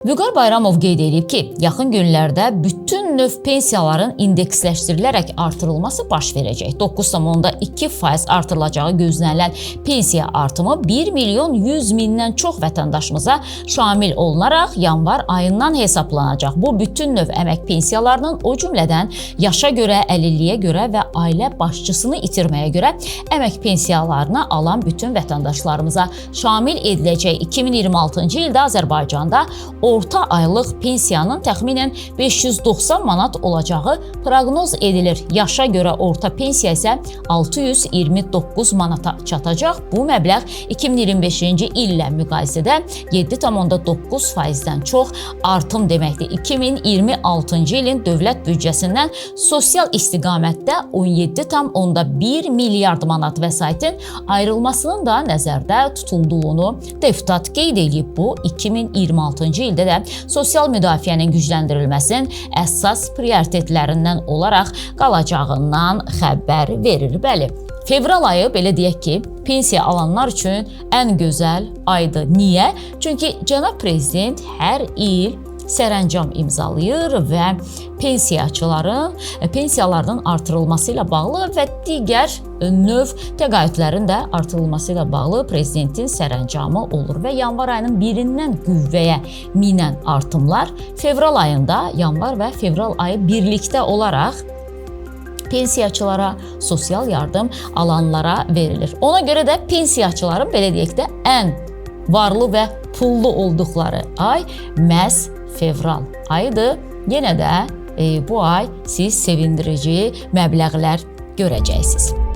Vüqar Bayramov qeyd edib ki, yaxın günlərdə bütün növ pensiyaların indeksləşdirilərək artırılması baş verəcək. 9,2% artırılacağı gözlənilən pensiya artımı 1 milyon 100 mindən çox vətəndaşımıza şamil olunaraq yanvar ayından hesablanacaq. Bu bütün növ əmək pensiyalarının, o cümlədən yaşa görə, əlilliyə görə və ailə başçısını itirməyə görə əmək pensiyalarını alan bütün vətəndaşlarımıza şamil ediləcək. 2026-cı ildə Azərbaycanda orta aylıq pensiyanın təxminən 590 manat olacağı proqnoz edilir. Yaşa görə orta pensiya isə 629 manata çatacaq. Bu məbləğ 2025-ci illə müqayisədə 7,9%-dən çox artım deməkdir. 2026-cı ilin dövlət büdcəsindən sosial istiqamətdə 17,1 milyard manat vəsaitin ayrılmasının da nəzərdə tutulduğunu deputat qeyd edib. Bu 2026-cı ildə də sosial müdafiənin gücləndirilməsinin əsas prioritetlərindən olaraq qalacağından xəbər verir. Bəli, fevral ayı belə deyək ki, pensiya alanlar üçün ən gözəl aydır. Niyə? Çünki cənab prezident hər il sərəncam imzalayır və pensiyalarının artırılması ilə bağlı və digər növ təqaüdlərin də artırılması ilə bağlı prezidentin sərəncamı olur və yanvar ayının 1-dən qüvvəyə minən artımlar fevral ayında, yanvar və fevral ayı birlikdə olaraq pensiyaçılara, sosial yardım alanlara verilir. Ona görə də pensiyaçıların belə deyək də ən varlı və pullu olduqları ay məhz fevral ayıdır. Yenə də bu ay siz sevindirici məbləğlər görəcəksiniz.